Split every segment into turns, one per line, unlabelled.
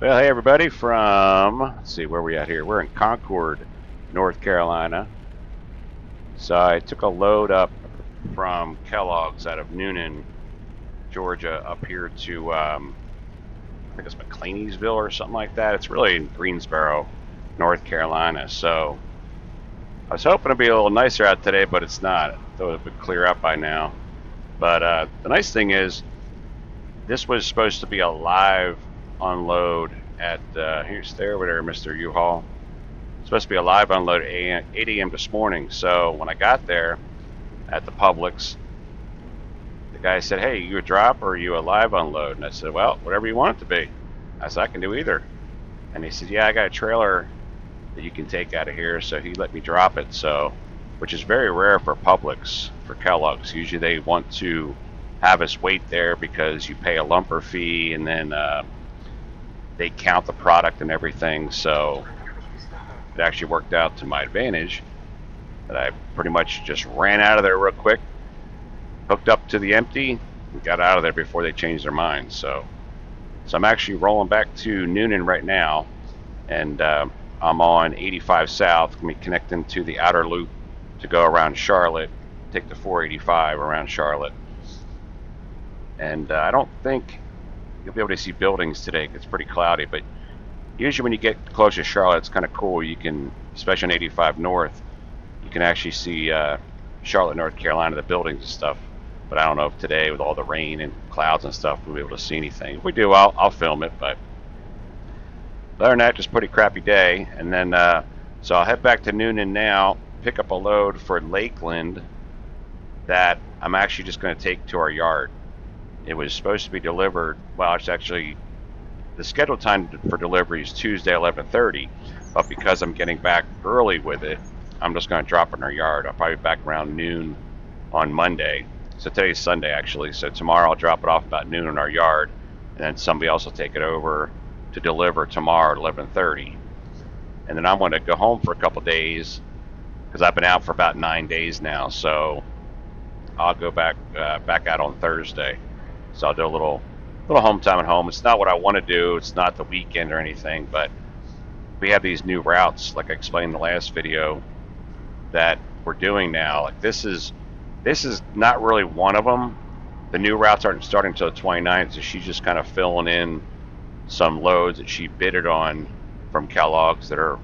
Well, hey everybody from, let's see, where we at here? We're in Concord, North Carolina. So I took a load up from Kellogg's out of Noonan, Georgia, up here to, I think it's McClaneysville or something like that. It's really in Greensboro, North Carolina. So I was hoping to be a little nicer out today, but it's not. I thought it would clear up by now. But the nice thing is, this was supposed to be a live unload at, here's there over there, Mr. U-Haul. Supposed to be a live unload at 8 a.m. this morning. So when I got there at the Publix, the guy said, "Hey, you a drop or are you a live unload?" And I said, "Well, whatever you want it to be." I said, "I can do either." And he said, "Yeah, I got a trailer that you can take out of here." So he let me drop it. So, which is very rare for Publix, for Kellogg's. Usually they want to have us wait there because you pay a lumper fee and then they count the product and everything. So it actually worked out to my advantage that I pretty much just ran out of there real quick, hooked up to the empty, and got out of there before they changed their minds. So I'm actually rolling back to Noonan right now, and I'm on 85 South, going to be connecting to the outer loop to go around Charlotte, take the 485 around Charlotte. And I don't think you'll be able to see buildings today. It's pretty cloudy, but usually when you get close to Charlotte, it's kind of cool. You can, especially on 85 North, you can actually see Charlotte, North Carolina, the buildings and stuff. But I don't know if today, with all the rain and clouds and stuff, we'll be able to see anything. If we do, I'll film it. But other than that, just pretty crappy day. And then, so I'll head back to Noonan now, pick up a load for Lakeland that I'm actually just going to take to our yard. It was supposed to be delivered, well, it's actually, the scheduled time for delivery is Tuesday, 11:30, but because I'm getting back early with it, I'm just going to drop it in our yard. I'll probably be back around noon on Monday. So today's Sunday, actually. So tomorrow I'll drop it off about noon in our yard, and then somebody else will take it over to deliver tomorrow at 11:30. And then I'm going to go home for a couple days because I've been out for about 9 days now. So I'll go back out on Thursday. So I'll do a little home time at home. It's not what I want to do. It's not the weekend or anything, but we have these new routes, like I explained in the last video, that we're doing now. Like this is not really one of them. The new routes aren't starting until the 29th, so she's just kind of filling in some loads that she bidded on from Kellogg's that are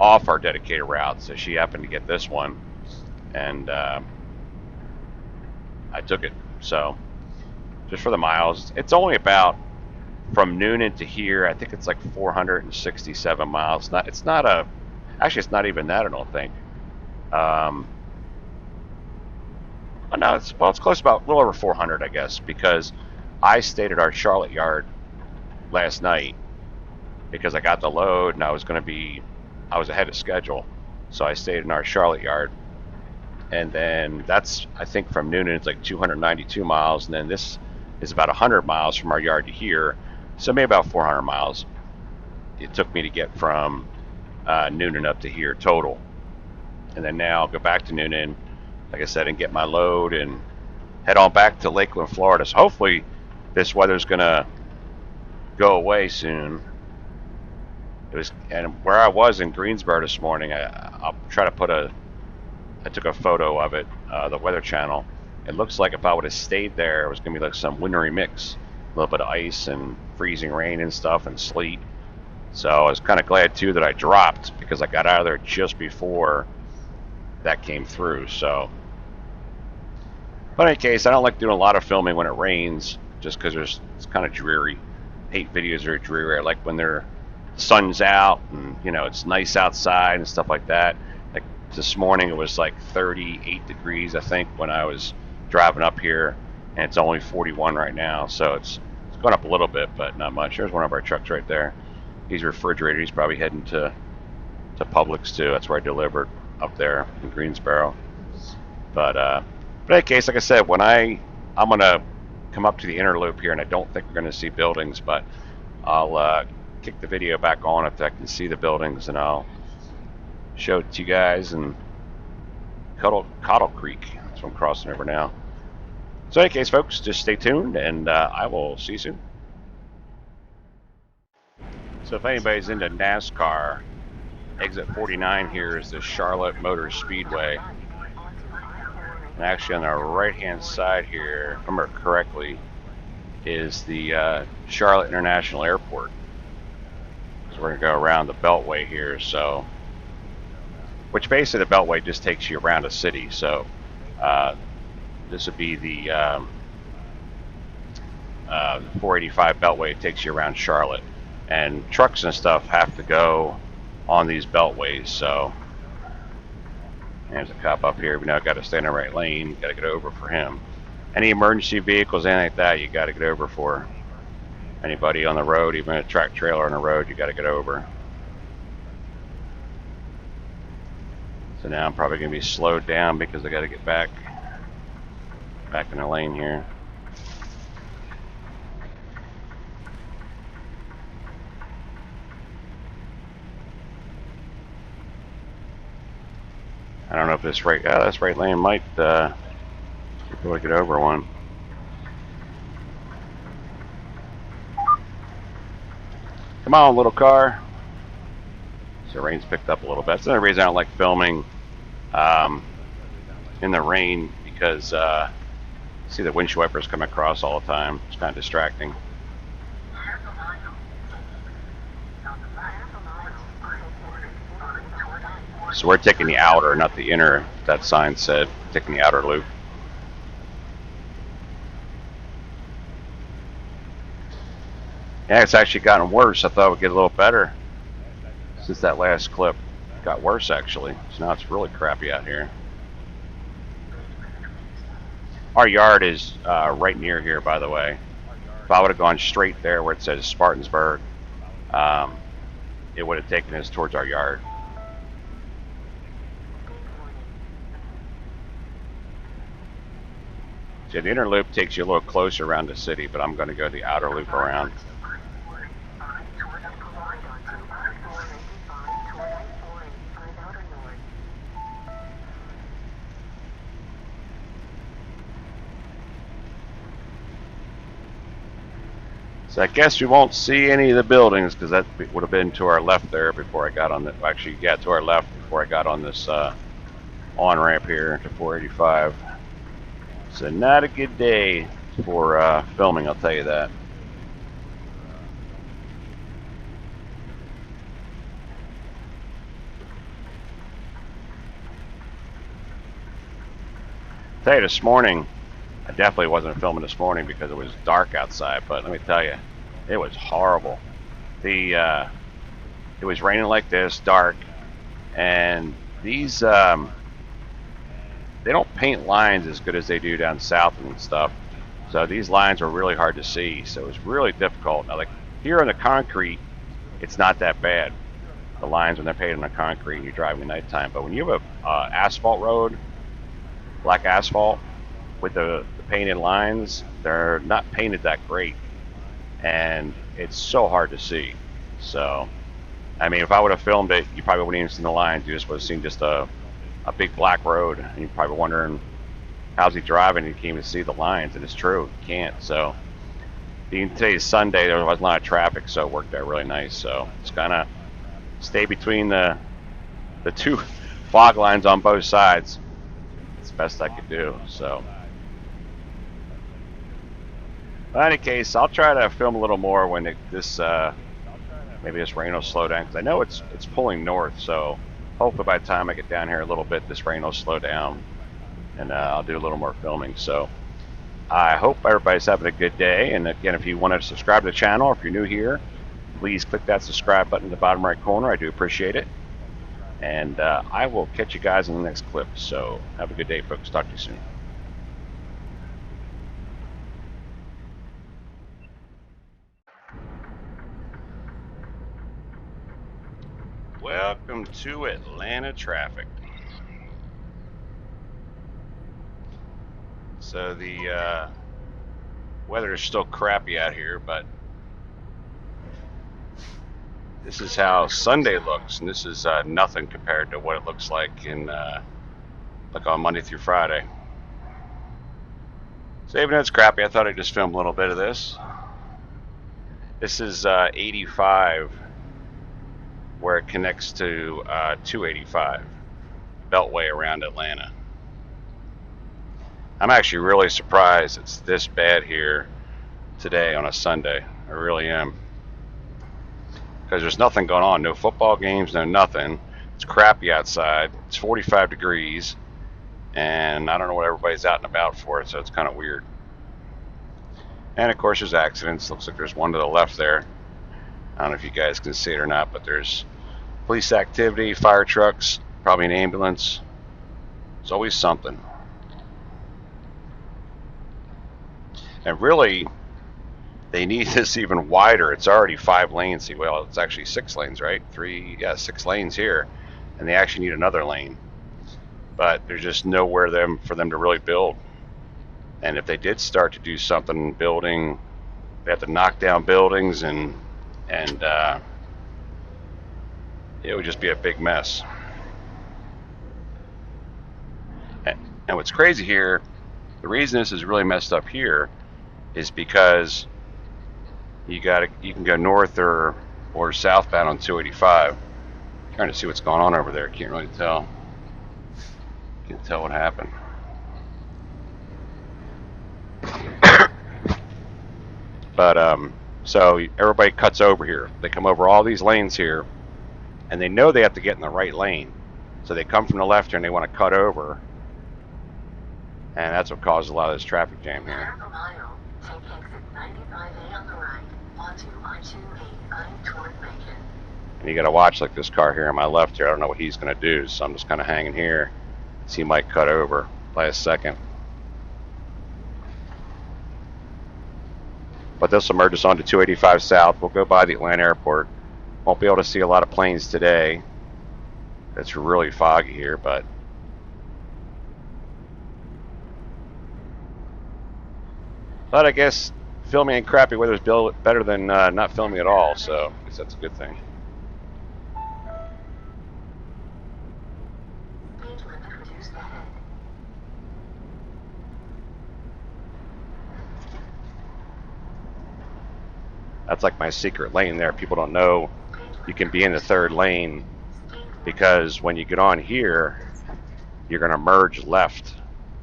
off our dedicated routes. So she happened to get this one, and I took it. So just for the miles, it's only about from Noonan to here. I think it's like 467 miles. It's not even that, I don't think. Oh no, it's close, about a little over 400, I guess, because I stayed at our Charlotte yard last night because I got the load and I was ahead of schedule, so I stayed in our Charlotte yard. And then that's, I think from Noonan it's like 292 miles, and then this is about 100 miles from our yard to here, so maybe about 400 miles it took me to get from Noonan up to here total. And then now I'll go back to Noonan, like I said, and get my load and head on back to Lakeland, Florida. So hopefully this weather's gonna go away soon. And where I was in Greensboro this morning, I'll try to I took a photo of it, the Weather Channel. It looks like if I would have stayed there, it was going to be like some wintry mix. A little bit of ice and freezing rain and stuff and sleet. So I was kind of glad, too, that I dropped because I got out of there just before that came through. So, but in any case, I don't like doing a lot of filming when it rains just because it's kind of dreary. I hate videos that are dreary. I like when the sun's out and, it's nice outside and stuff like that. Like this morning, it was like 38 degrees, I think, when I was driving up here, and it's only 41 right now, so it's gone up a little bit, but not much. There's one of our trucks right there. He's refrigerated. He's probably heading to Publix too. That's where I delivered, up there in Greensboro. But in any case, like I said, when I'm gonna come up to the inner loop here, and I don't think we're gonna see buildings, but I'll kick the video back on if I can see the buildings, and I'll show it to you guys. And Cottle Creek, that's what I'm crossing over now. So in any case, folks, just stay tuned, and I will see you soon. So if anybody's into NASCAR, exit 49 here is the Charlotte Motor Speedway. And actually on the right-hand side here, if I remember correctly, is the Charlotte International Airport. So we're going to go around the Beltway here. So, which basically the Beltway just takes you around a city. So this would be the 485 Beltway. It takes you around Charlotte. And trucks and stuff have to go on these beltways. So there's a cop up here. We now got to stay in the right lane. Got to get over for him. Any emergency vehicles, anything like that, you got to get over for. Anybody on the road, even a track trailer on the road, you got to get over. So now I'm probably going to be slowed down because I got to get back in the lane here. I don't know if this this right lane might really get over one. Come on, little car. So rain's picked up a little bit. That's another reason I don't like filming in the rain, because see the windshield wipers come across all the time. It's kind of distracting. So we're taking the outer, not the inner. That sign said taking the outer loop. Yeah, it's actually gotten worse. I thought it would get a little better since that last clip. It got worse actually. So now it's really crappy out here. Our yard is right near here, by the way. If I would have gone straight there where it says Spartansburg, it would have taken us towards our yard. So the inner loop takes you a little closer around the city, but I'm going to go the outer loop around. So I guess we won't see any of the buildings because that would have been to our left there before I got on the, actually yeah, to our left before I got on this on-ramp here to 485. So not a good day for filming, I'll tell you that. I'll tell you, this morning, I definitely wasn't filming this morning because it was dark outside, but let me tell you, it was horrible. It was raining like this, dark, and these they don't paint lines as good as they do down south and stuff. So these lines were really hard to see. So it was really difficult. Now, like here on the concrete, it's not that bad. The lines when they're painted on the concrete and you're driving at nighttime. But when you have a asphalt road, black asphalt, with the painted lines, they're not painted that great. And it's so hard to see. So, I mean, if I would have filmed it, you probably wouldn't even seen the lines. You just would have seen just a big black road, and you're probably wondering how's he driving. You can't even see the lines, and it's true, you can't. So being today's Sunday, there wasn't a lot of traffic, so it worked out really nice. So it's kind of stay between the two fog lines on both sides. It's the best I could do. So but in any case, I'll try to film a little more when maybe this rain will slow down, because I know it's pulling north. So hopefully by the time I get down here a little bit, this rain will slow down, and I'll do a little more filming. So I hope everybody's having a good day. And again, if you want to subscribe to the channel, or if you're new here, please click that subscribe button in the bottom right corner. I do appreciate it. And I will catch you guys in the next clip. So have a good day, folks. Talk to you soon. Welcome to Atlanta traffic. So the weather is still crappy out here, but this is how Sunday looks, and this is nothing compared to what it looks like in like on Monday through Friday. So even though it's crappy, I thought I'd just film a little bit of this. This is 85 where it connects to 285 Beltway around Atlanta. I'm actually really surprised it's this bad here today on a Sunday. I really am. Because there's nothing going on. No football games, no nothing. It's crappy outside. It's 45 degrees. And I don't know what everybody's out and about for, so it's kind of weird. And of course there's accidents. Looks like there's one to the left there. I don't know if you guys can see it or not, but there's police activity, fire trucks, probably an ambulance. There's always something. And really, they need this even wider. It's already 5 lanes. Well, it's actually 6 lanes, right? 6 lanes here. And they actually need another lane. But there's just nowhere for them to really build. And if they did start to do something building, they have to knock down buildings and it would just be a big mess. And what's crazy here, the reason this is really messed up here is because you can go north or southbound on 285. I'm trying to see what's going on over there. Can't really tell. Can't tell what happened. But so everybody cuts over here. They come over all these lanes here, and they know they have to get in the right lane. So they come from the left here and they want to cut over, and that's what causes a lot of this traffic jam here. And you got to watch, like this car here on my left here. I don't know what he's going to do, so I'm just kind of hanging here. So he might cut over last second. But this will merge us onto 285 South. We'll go by the Atlanta airport. Won't be able to see a lot of planes today. It's really foggy here, but I guess filming in crappy weather is better than not filming at all, so I guess that's a good thing. That's like my secret lane there. People don't know you can be in the 3rd lane because when you get on here, you're going to merge left,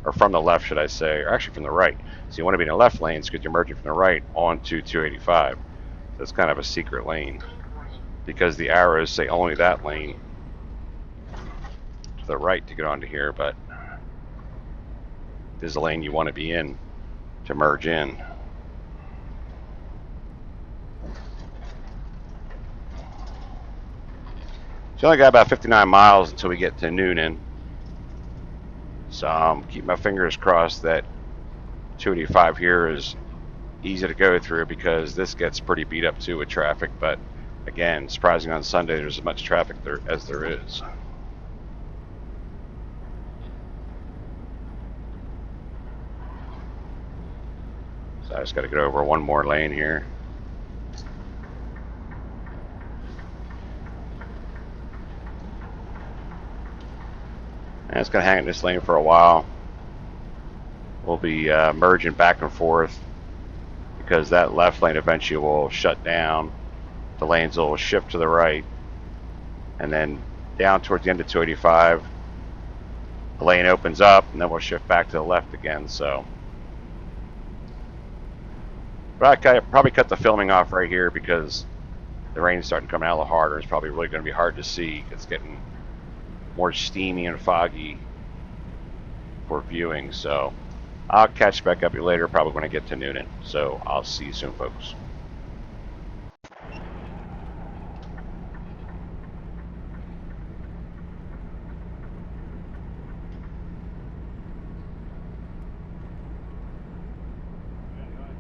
or from the left, should I say, or actually from the right. So you want to be in the left lane because you're merging from the right onto 285. So it's kind of a secret lane because the arrows say only that lane to the right to get onto here, but this is the lane you want to be in to merge in. So I only got about 59 miles until we get to Noonan. So keep my fingers crossed that 285 here is easy to go through because this gets pretty beat up too with traffic. But again, surprising on Sunday there's as much traffic there as there is. So I just got to get over one more lane here. And it's going to hang in this lane for a while. We'll be merging back and forth because that left lane eventually will shut down. The lanes will shift to the right. And then down towards the end of 285, the lane opens up and then we'll shift back to the left again. So but I probably cut the filming off right here because the rain's starting to come out a little harder. It's probably really going to be hard to see. It's getting more steamy and foggy for viewing. So I'll catch back up with you later, probably when I get to Noonan. So I'll see you soon, folks.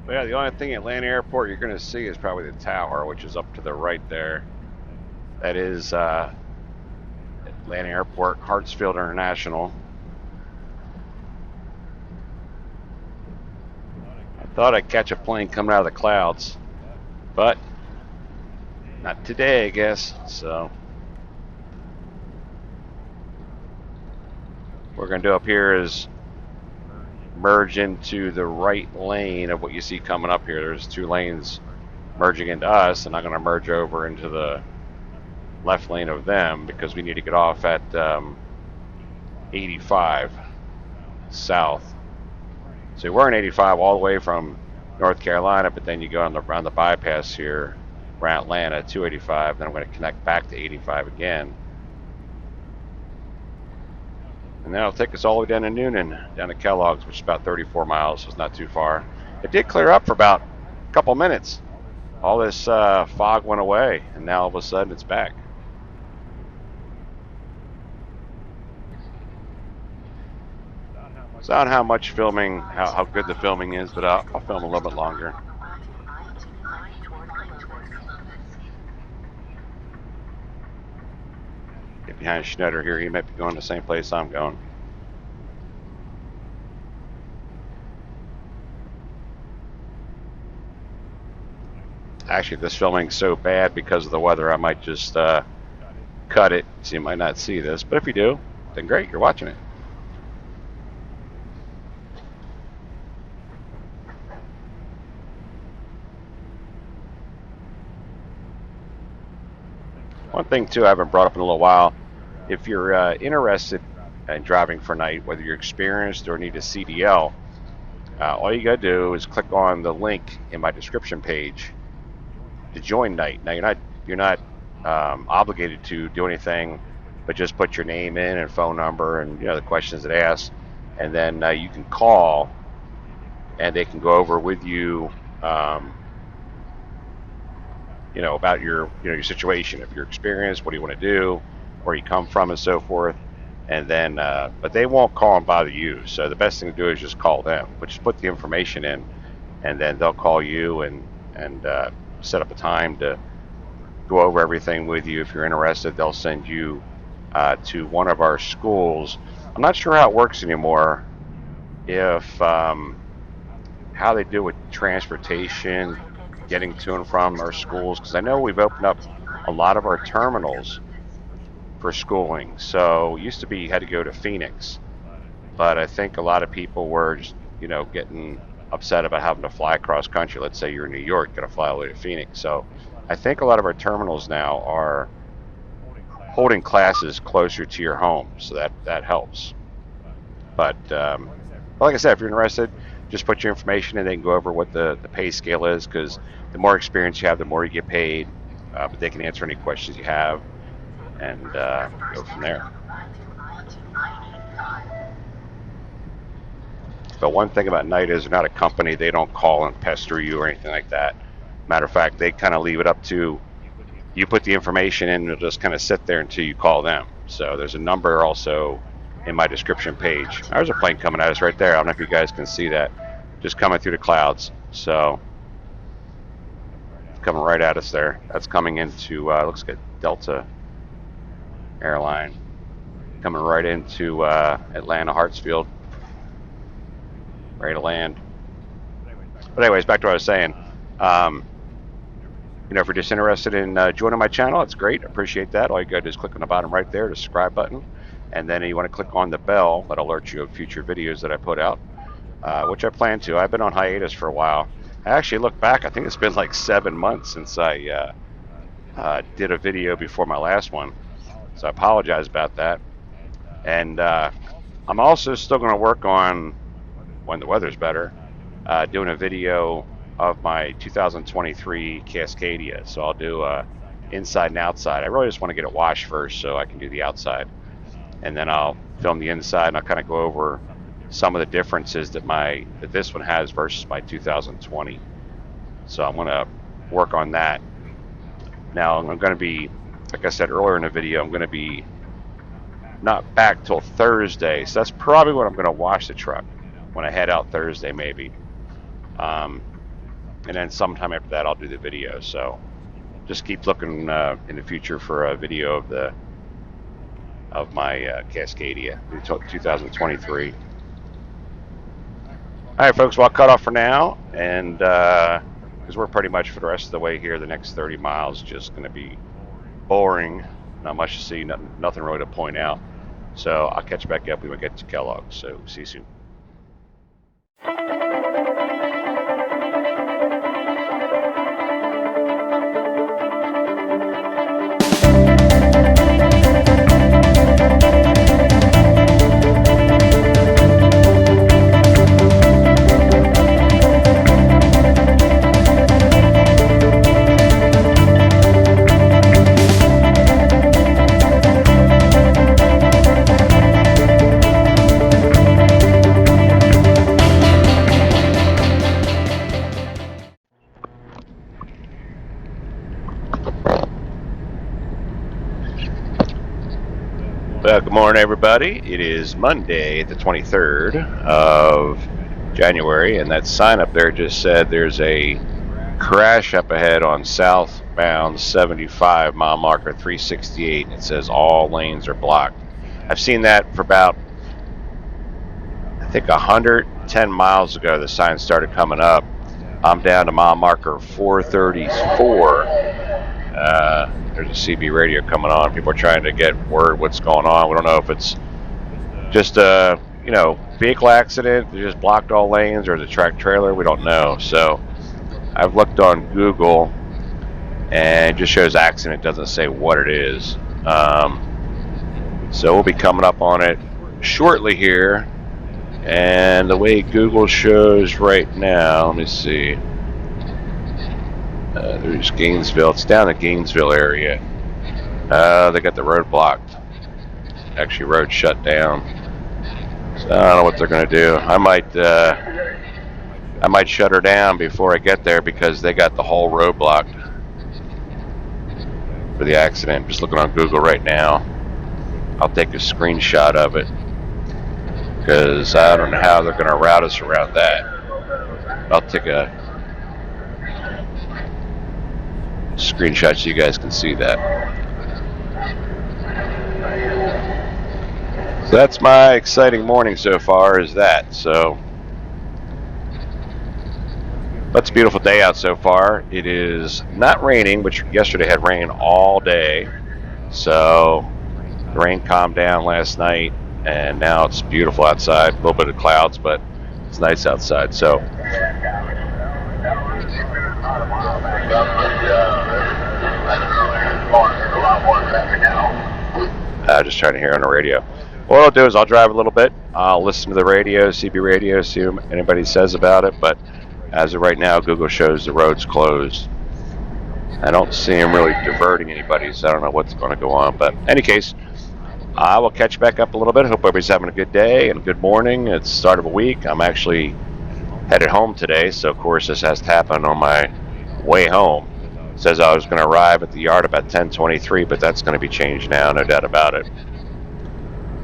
But yeah, the only thing at Atlanta Airport you're going to see is probably the tower, which is up to the right there. That is Atlanta Airport, Hartsfield International. I thought I'd catch a plane coming out of the clouds, but not today, I guess. So what we're going to do up here is merge into the right lane of what you see coming up here. There's 2 lanes merging into us, and I'm going to merge over into the left lane of them because we need to get off at 85 south. So we're in 85 all the way from North Carolina, but then you go around the bypass here around Atlanta, 285. Then I'm going to connect back to 85 again. And that'll take us all the way down to Noonan, down to Kellogg's, which is about 34 miles, so it's not too far. It did clear up for about a couple minutes. All this fog went away, and now all of a sudden it's back. It's not how much filming, how good the filming is, but I'll film a little bit longer. Get behind Schneider here. He might be going the same place I'm going. Actually, this filming's so bad because of the weather, I might just cut it, so you might not see this. But if you do, then great, you're watching it. One thing too I haven't brought up in a little while, if you're interested in driving for night, whether you're experienced or need a CDL, all you gotta do is click on the link in my description page to join night. Now you're not obligated to do anything, but just put your name in and phone number and the questions it asks, and then you can call, and they can go over with you. About your situation. If you're experienced, what do you want to do, where you come from, and so forth. And then, but they won't call and bother you. So the best thing to do is just call them, but just put the information in, and then they'll call you and set up a time to go over everything with you. If you're interested, they'll send you to one of our schools. I'm not sure how it works anymore. If how they do with transportation, getting to and from our schools, because I know we've opened up a lot of our terminals for schooling. So it used to be you had to go to Phoenix, but I think a lot of people were just, getting upset about having to fly across country. Let's say you're in New York, got to fly all the way to Phoenix. So I think a lot of our terminals now are holding classes closer to your home, so that helps. But like I said, if you're interested, just put your information and they can go over what the pay scale is, because the more experience you have, the more you get paid. But they can answer any questions you have and go from there. But one thing about Night is they're not a company. They don't call and pester you or anything like that. Matter of fact, they kind of leave it up to you. Put the information in, and it'll just kind of sit there until you call them. So there's a number also in my description page. There's a plane coming at us right there. I don't know if you guys can see that, just coming through the clouds. So coming right at us there. That's coming into looks like a Delta airline coming right into Atlanta Hartsfield, ready to land. But anyways, back to what I was saying. If you're just interested in joining my channel, it's great. I appreciate that. All you got to do is click on the bottom right there, the subscribe button. And then you want to click on the bell that alerts you of future videos that I put out, which I plan to. I've been on hiatus for a while. I actually look back, I think it's been like 7 months since I did a video before my last one. So I apologize about that. And I'm also still going to work on, when the weather's better, doing a video of my 2023 Cascadia. So I'll do inside and outside. I really just want to get it washed first so I can do the outside. And then I'll film the inside, and I'll kind of go over some of the differences that this one has versus my 2020. So I'm going to work on that. Now I'm going to be, like I said earlier in the video, I'm going to be not back till Thursday. So that's probably when I'm going to wash the truck, when I head out Thursday maybe. And then sometime after that I'll do the video. So just keep looking in the future for a video of my Cascadia 2023. All right, folks, well, I'll cut off for now, and because we're pretty much for the rest of the way here, the next 30 miles just going to be boring, not much to see, nothing really to point out. So I'll catch back up when we get to Kellogg's. So see you soon. Well, good morning, everybody. It is Monday, the 23rd of January, and that sign up there just said there's a crash up ahead on southbound 75 mile marker 368. It says all lanes are blocked. I've seen that for about, I think, 110 miles ago. The sign started coming up. I'm down to mile marker 434. There's a CB radio coming on. People are trying to get word what's going on. We don't know if it's just a vehicle accident. They just blocked all lanes, or the track trailer. We don't know. So I've looked on Google, and it just shows accident. It doesn't say what it is. So we'll be coming up on it shortly here. And the way Google shows right now, let me see. There's Gainesville. It's down the Gainesville area. They got the road blocked. Actually, road shut down. So I don't know what they're going to do. I might shut her down before I get there because they got the whole road blocked for the accident. Just looking on Google right now. I'll take a screenshot of it because I don't know how they're going to route us around that. I'll take a screenshot so you guys can see that. So that's my exciting morning so far, is that. So it's a beautiful day out so far. It is not raining, which yesterday had rain all day. So the rain calmed down last night, and now it's beautiful outside. A little bit of clouds, but it's nice outside. So just trying to hear on the radio. What I'll do is I'll drive a little bit. I'll listen to the radio, CB radio, see what anybody says about it. But as of right now, Google shows the road's closed. I don't see them really diverting anybody, so I don't know what's going to go on. But in any case, I will catch back up a little bit. Hope everybody's having a good day and a good morning. It's the start of a week. I'm actually headed home today, so of course this has to happen on my way home. It says I was going to arrive at the yard about 10:23, but that's going to be changed now, no doubt about it.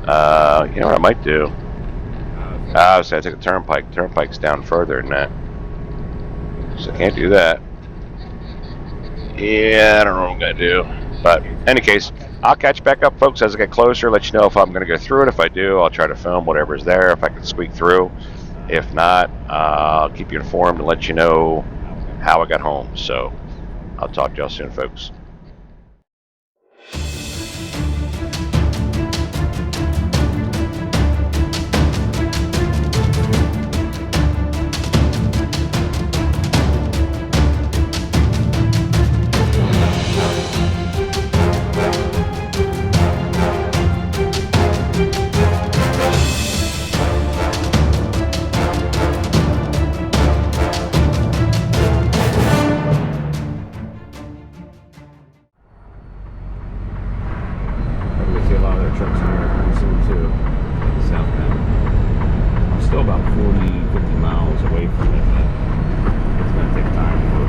You know what I might do? I was going to take a turnpike. Turnpike's down further than that, so I can't do that. Yeah, I don't know what I'm going to do. But in any case, I'll catch back up, folks, as I get closer. Let you know if I'm going to go through it. If I do, I'll try to film whatever's there, if I can squeak through. If not, I'll keep you informed and let you know how I got home. So I'll talk to y'all soon, folks.
Still about 40, 50 miles away from it, but it's going to take time.